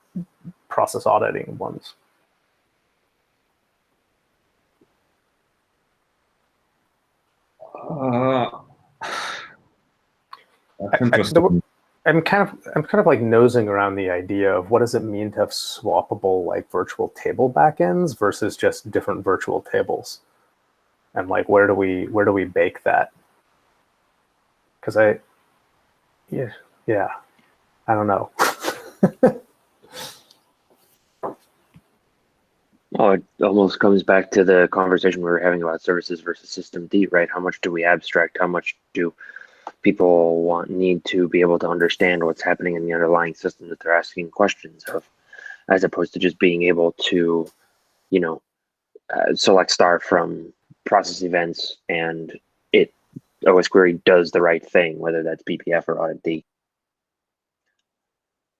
process auditing ones? That's interesting. I'm kind of like nosing around the idea of what does it mean to have swappable like virtual table backends versus just different virtual tables, and like where do we bake that? Because yeah, I don't know. Oh, it almost comes back to the conversation we were having about services versus systemd, right? How much do we abstract? How much do people need to be able to understand what's happening in the underlying system that they're asking questions of, as opposed to just being able to, select star from process events and Osquery does the right thing, whether that's BPF or audit-D.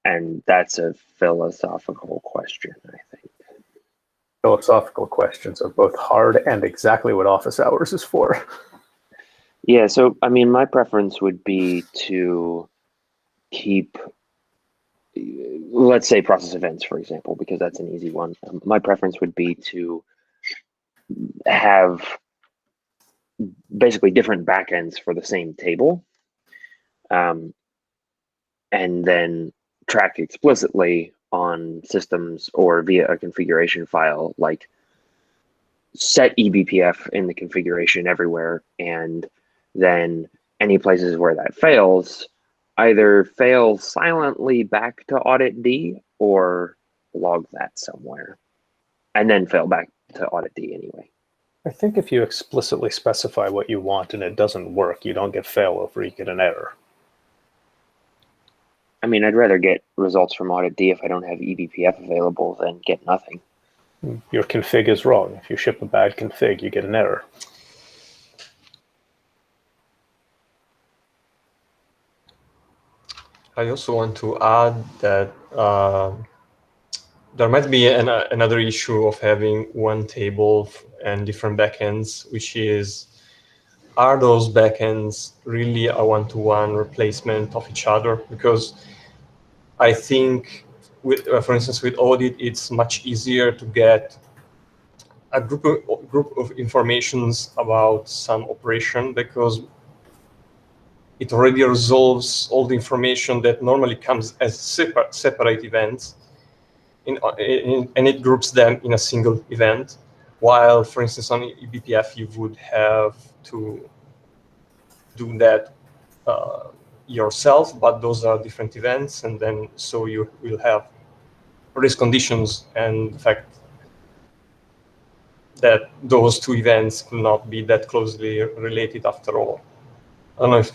And that's a philosophical question, I think. Philosophical questions are both hard and exactly what office hours is for. Yeah, so I mean, my preference would be to keep, let's say, process events, for example, because that's an easy one. My preference would be to have basically different backends for the same table, and then track explicitly on systems or via a configuration file, like set eBPF in the configuration everywhere, and then any places where that fails, either fail silently back to audit-D or log that somewhere, and then fail back to audit-D anyway. I think if you explicitly specify what you want and it doesn't work, you don't get failover, you get an error. I mean, I'd rather get results from audit-D if I don't have eBPF available than get nothing. Your config is wrong. If you ship a bad config, you get an error. I also want to add that there might be another issue of having one table and different backends, which is, are those backends really a one-to-one replacement of each other? Because I think, for instance, with audit, it's much easier to get a group of informations about some operation because it already resolves all the information that normally comes as separate events, and it groups them in a single event. While, for instance, on eBPF, you would have to do that yourself, but those are different events, and then so you will have race conditions and the fact that those two events could not be that closely related after all. I don't know if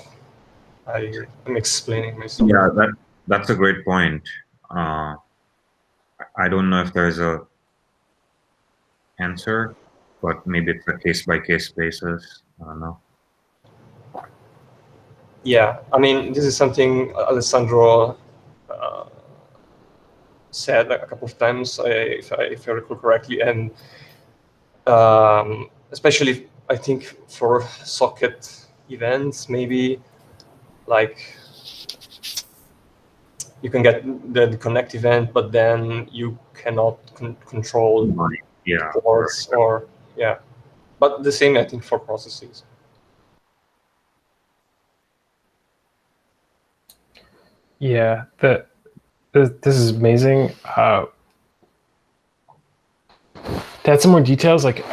I'm explaining myself. Yeah, that's a great point. I don't know if there's a answer, but maybe it's a case-by-case basis. I don't know. Yeah, I mean, this is something Alessandro said a couple of times, if I recall correctly, and especially I think for socket events, maybe like you can get the connect event, but then you cannot control ports or yeah. But the same I think for processes. Yeah, this is amazing. To add some more details, like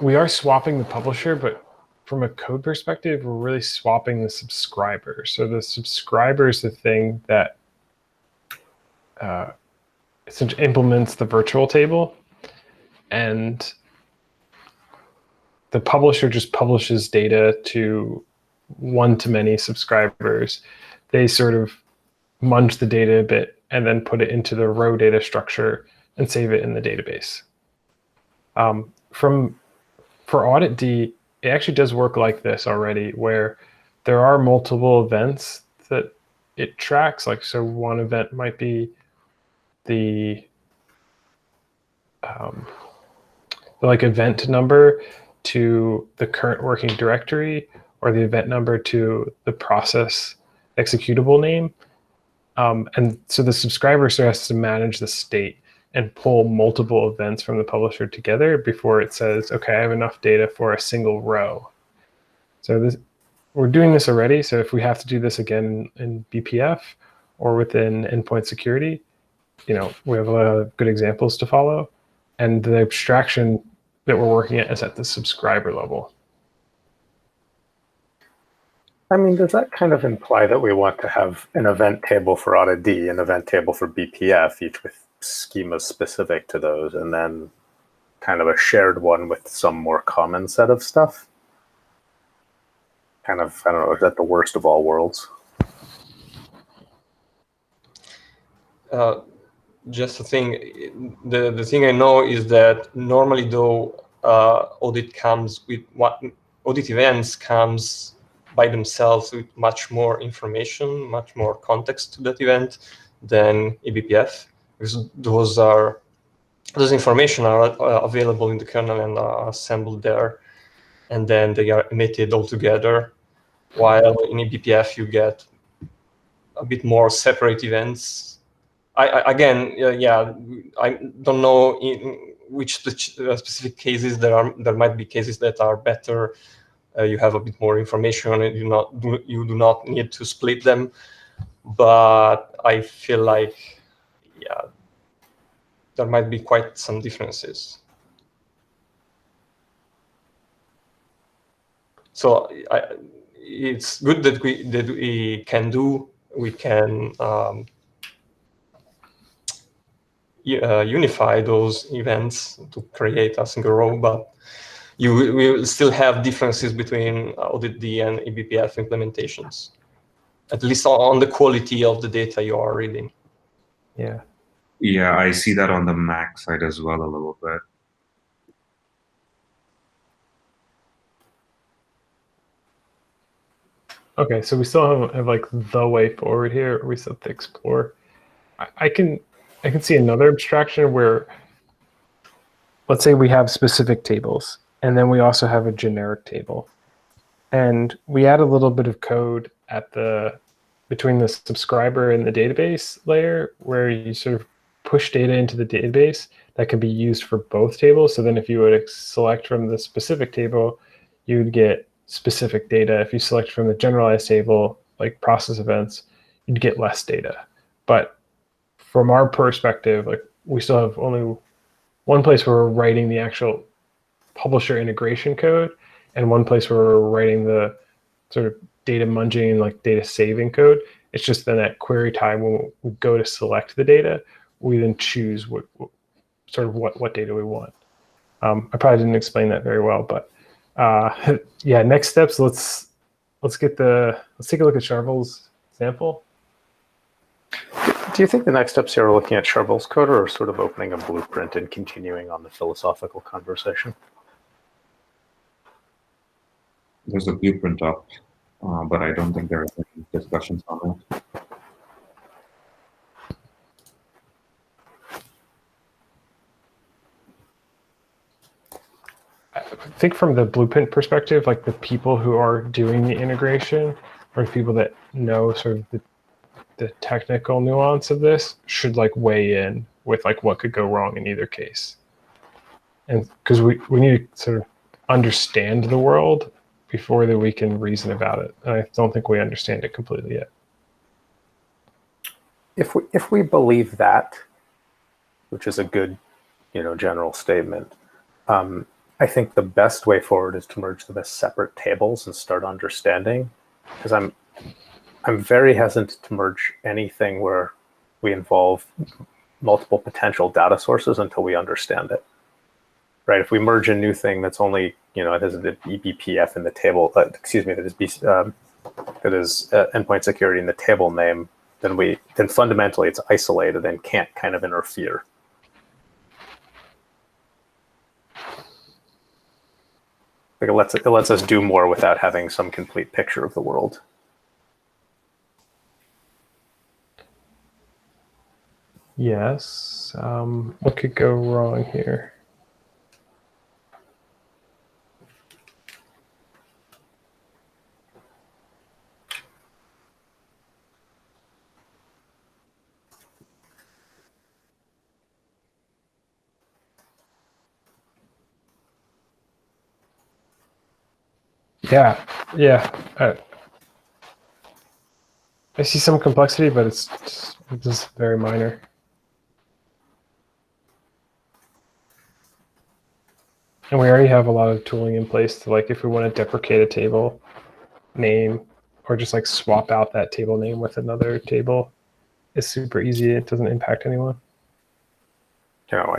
we are swapping the publisher, but from a code perspective, we're really swapping the subscriber. So the subscriber is the thing that essentially implements the virtual table, and the publisher just publishes data to one-to-many subscribers. They sort of munge the data a bit and then put it into the row data structure and save it in the database. For audit-D, it actually does work like this already, where there are multiple events that it tracks. Like, so one event might be the like event number to the current working directory, or the event number to the process executable name. And so the subscriber has to manage the state and pull multiple events from the publisher together before it says, okay, I have enough data for a single row. So we're doing this already. So if we have to do this again in BPF or within endpoint security, we have a lot of good examples to follow. And the abstraction that we're working at is at the subscriber level. I mean, does that kind of imply that we want to have an event table for Auto D, an event table for BPF, each with schemas specific to those, and then kind of a shared one with some more common set of stuff? Kind of, I don't know, is that the worst of all worlds? Just a thing, the thing I know is that normally though audit events comes by themselves with much more information, much more context to that event than eBPF, because those information are available in the kernel and are assembled there, and then they are emitted all together. While in eBPF you get a bit more separate events. I don't know in which specific cases there might be cases that are better. You have a bit more information and you do not need to split them. But I feel like, there might be quite some differences. So it's good that we can unify those events to create a single row, but you will still have differences between Audit D and eBPF implementations, at least on the quality of the data you are reading. Yeah. Yeah, I see that on the Mac side as well a little bit. Okay, so we still have like the way forward here. We still have to explore. I can see another abstraction where, let's say we have specific tables, and then we also have a generic table, and we add a little bit of code at between the subscriber and the database layer, where you sort of push data into the database that can be used for both tables. So then if you would select from the specific table, you would get specific data. If you select from the generalized table, like process events, you'd get less data. But from our perspective, like we still have only one place where we're writing the actual publisher integration code, and one place where we're writing the sort of data munging and like data saving code. It's just then at query time when we go to select the data, we then choose what data we want. I probably didn't explain that very well, but yeah. Next steps. Let's take a look at Charvel's sample. Do you think the next steps here are looking at Charvel's code, or sort of opening a blueprint and continuing on the philosophical conversation? There's a blueprint up, but I don't think there are any discussions on it. I think from the blueprint perspective, like the people who are doing the integration or the people that know sort of the technical nuance of this should like weigh in with like what could go wrong in either case. And because we need to sort of understand the world before that we can reason about it. And I don't think we understand it completely yet. If we believe that, which is a good, general statement, I think the best way forward is to merge them as separate tables and start understanding. Because I'm very hesitant to merge anything where we involve multiple potential data sources until we understand it. Right? If we merge a new thing that's only, it has the eBPF in the table, that is endpoint security in the table name, then fundamentally it's isolated and can't kind of interfere. Like it lets us do more without having some complete picture of the world. Yes. What could go wrong here? Yeah, Yeah, I see some complexity, but it's just very minor. And we already have a lot of tooling in place to, like, if we want to deprecate a table name or just like swap out that table name with another table, it's super easy. It doesn't impact anyone. You know,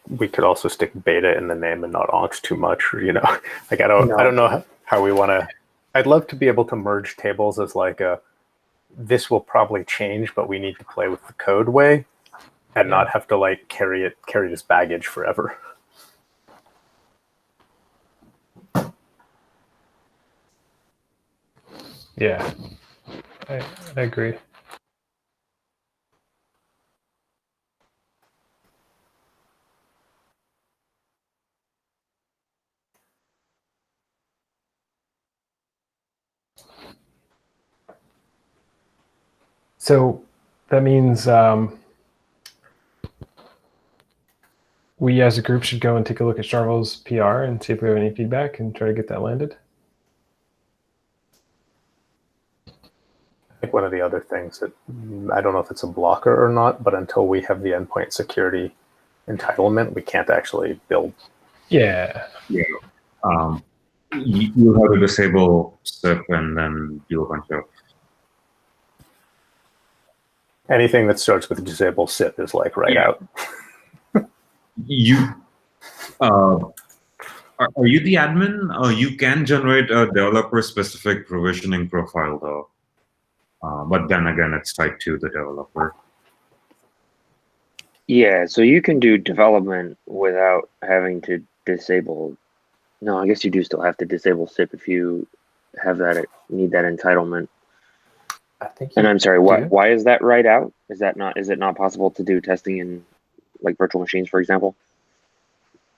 we could also stick beta in the name and not onx too much. You know, like I don't know how we want to. I'd love to be able to merge tables as like this will probably change, but we need to play with the code way, and not have to like carry this baggage forever. Yeah, I agree. So that means we as a group should go and take a look at Charvel's PR and see if we have any feedback and try to get that landed. I think one of the other things that I don't know if it's a blocker or not, but until we have the endpoint security entitlement, we can't actually build. Yeah. Yeah. You have to disable SIP and then do a bunch of. Anything that starts with disable SIP is like out. You are you the admin? You can generate a developer-specific provisioning profile, though. But then again, it's tied to the developer. Yeah, so you can do development without having to disable. No, I guess you do still have to disable SIP if you have need that entitlement. I think. And I'm sorry, why is that right out? Is it not possible to do testing in like virtual machines, for example?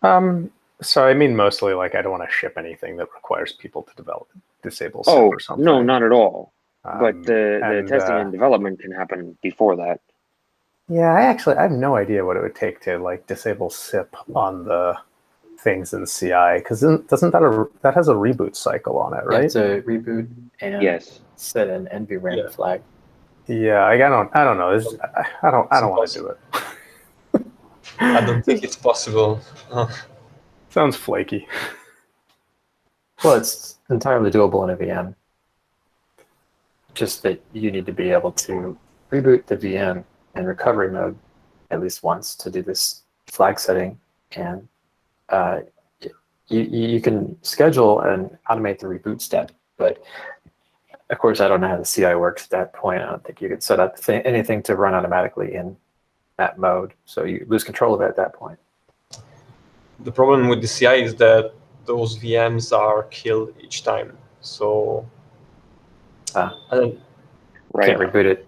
So I mean, mostly like I don't want to ship anything that requires people to disable SIP or something. No, not at all. But the testing and development can happen before that. Yeah, I have no idea what it would take to like disable SIP on the things in CI, because doesn't that has a reboot cycle on it, right? It's a reboot and yes, set an NVRAM flag. Yeah, I don't know. I don't want to do it. I don't think it's possible. Sounds flaky. Well, it's entirely doable in a VM. Just that you need to be able to reboot the VM in recovery mode at least once to do this flag setting, and you can schedule and automate the reboot step. But of course, I don't know how the CI works at that point. I don't think you could set up anything to run automatically in that mode, so you lose control of it at that point. The problem with the CI is that those VMs are killed each time. So Can't reboot it.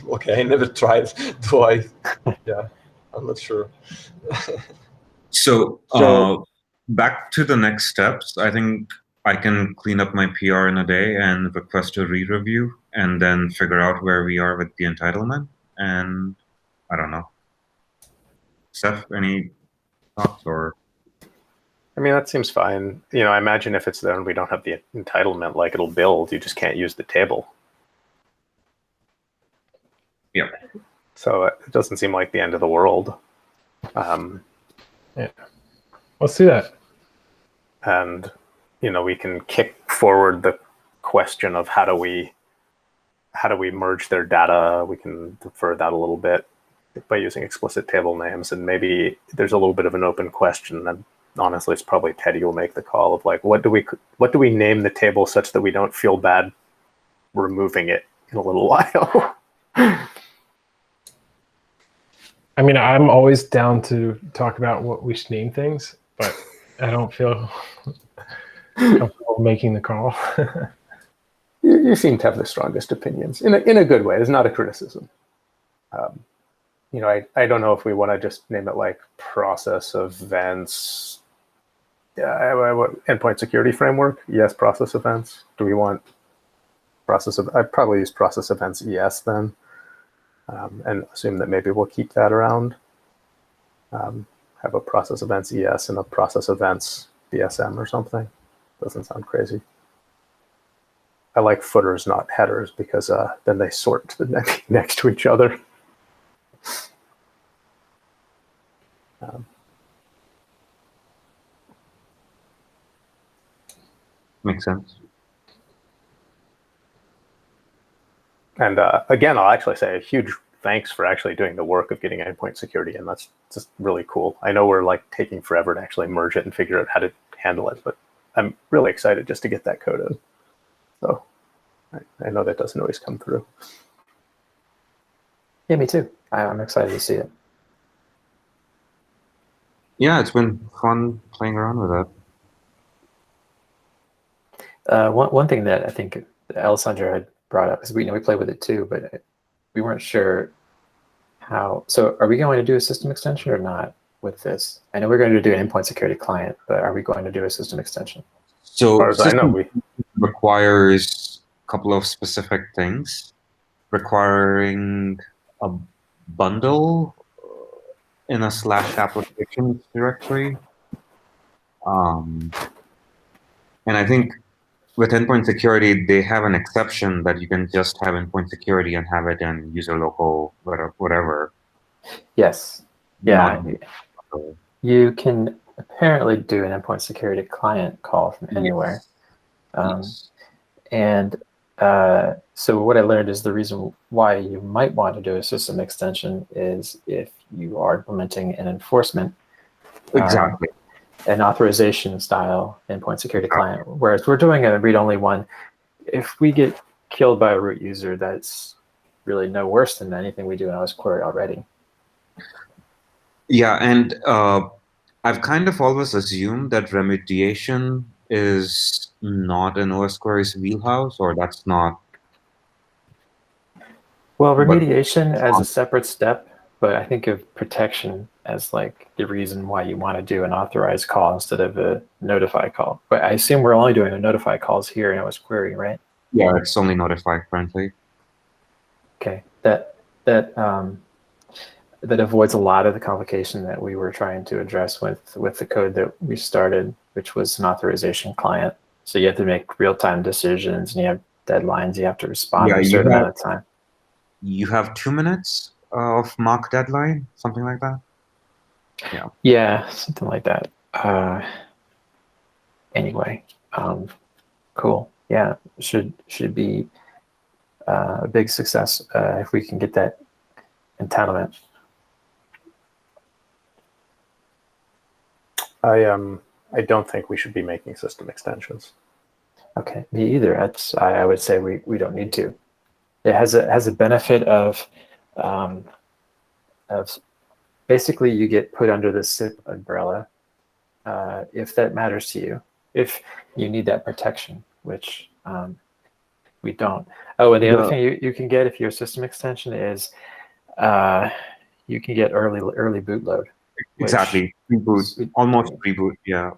Okay, I never tried, though I'm not sure. So back to the next steps. I think I can clean up my PR in a day and request a re-review and then figure out where we are with the entitlement. And I don't know. Seth, any thoughts or? I mean, that seems fine. You know, I imagine if it's there and we don't have the entitlement, like it'll build, you just can't use the table. Yeah. So it doesn't seem like the end of the world. Yeah. Let's do that. And, you know, we can kick forward the question of how do we merge their data. We can defer that a little bit by using explicit table names. And maybe there's a little bit of an open question. And honestly, it's probably Teddy will make the call of like, what do we name the table such that we don't feel bad removing it in a little while? I mean, I'm always down to talk about what we should name things, but I don't feel comfortable making the call. You seem to have the strongest opinions in a good way. It's not a criticism. You know, I don't know if we want to just name it like process events. Endpoint security framework. Yes, process events. Do we want I'd probably use process events ES then. And assume that maybe we'll keep that around. Have a process events ES and a process events BSM or something. Doesn't sound crazy. I like footers, not headers, because then they sort to the next to each other. Makes sense. And again, I'll actually say a huge thanks for actually doing the work of getting endpoint security, and that's just really cool. I know we're like taking forever to actually merge it and figure out how to handle it, but I'm really excited just to get that code in. So I know that doesn't always come through. Yeah, me too. I'm excited to see it. Yeah, it's been fun playing around with that. One thing that I think Alessandro had brought up is we played with it too, but we weren't sure how. So are we going to do a system extension or not with this? I know we're going to do an endpoint security client, but are we going to do a system extension? So As far as I know, we requires a couple of specific things, requiring a bundle in a /applications directory. And I think with endpoint security, they have an exception that you can just have endpoint security and have it in user local, whatever. Yes. Yeah. Not- You can apparently do an endpoint security client call from anywhere. Yes. And so what I learned is the reason why you might want to do a system extension is if you are implementing an enforcement, Exactly. an authorization style endpoint security client, whereas we're doing a read-only one. If we get killed by a root user, that's really no worse than anything we do in Osquery already. Yeah, and I've kind of always assumed that remediation is not in Osquery's wheelhouse, or that's not. Well, But- remediation as a separate step, but I think of protection as like the reason why you want to do an authorized call instead of a notify call. But I assume we're only doing a notify calls here in Osquery, right? Yeah, it's only notified currently. Okay, that avoids a lot of the complication that we were trying to address with the code that we started, which was an authorization client. So you have to make real-time decisions, and you have deadlines. You have to respond in a certain amount of time. You have 2 minutes of mock deadline, something like that. Yeah, something like that. Anyway, cool. Yeah, should be a big success if we can get that entitlement. I don't think we should be making system extensions. Okay, me either. I would say we don't need to. It has a benefit of basically you get put under the SIP umbrella if that matters to you, if you need that protection, which we don't. Oh, and the other thing you can get if you're a system extension is you can get early boot load. Exactly, pre-boot, almost pre-boot. Yeah.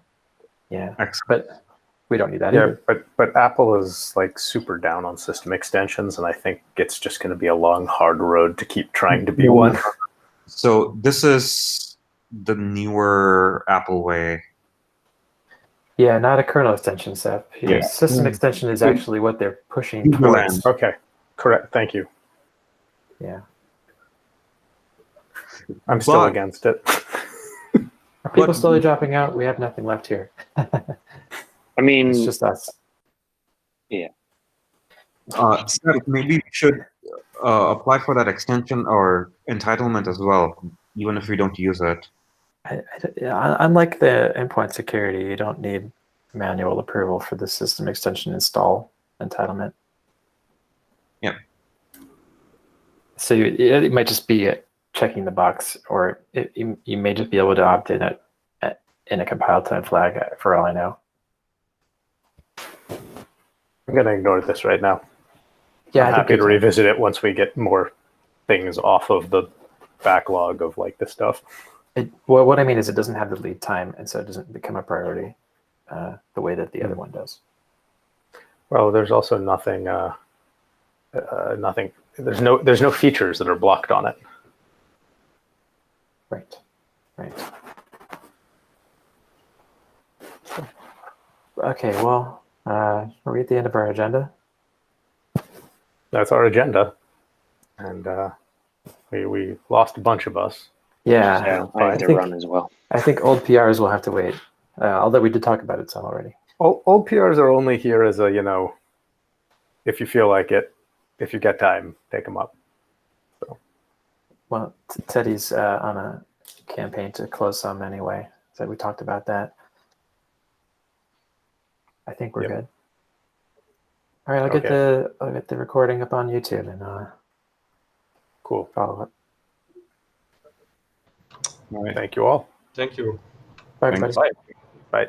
Yeah. Excellent. But we don't need that Yeah, either. but Apple is like super down on system extensions, and I think it's just going to be a long, hard road to keep trying to be one. So this is the newer Apple way. Yeah, not a kernel extension, Seth. Yeah. System extension is actually what they're pushing towards. Okay, correct. Thank you. Yeah. I'm still against it. Are people slowly dropping out? We have nothing left here. I mean, It's just us. Yeah. Seth, maybe we should apply for that extension or entitlement as well, even if we don't use it. Unlike the endpoint security, you don't need manual approval for the system extension install entitlement. Yep. So it might just be checking the box, or you may just be able to opt in in a compile time flag, for all I know. I'm going to ignore this right now. Yeah, I'm happy to revisit it once we get more things off of the backlog of like this stuff. Well, what I mean is it doesn't have the lead time, and so it doesn't become a priority the way that the other one does. Well, there's also nothing. Nothing. There's no features that are blocked on it. Right. Right. Okay, well, are we at the end of our agenda? That's our agenda. And we lost a bunch of us. Yeah. Yeah, I have to run as well. I think old PRs will have to wait. Although we did talk about it some already. Old PRs are only here as a, if you feel like it, if you get time, take them up. So. Well, Teddy's on a campaign to close some anyway. So we talked about that. I think we're good. All right, I'll get the recording up on YouTube and cool. Follow up. All right. Thank you all. Thank you. Bye, everybody. Bye.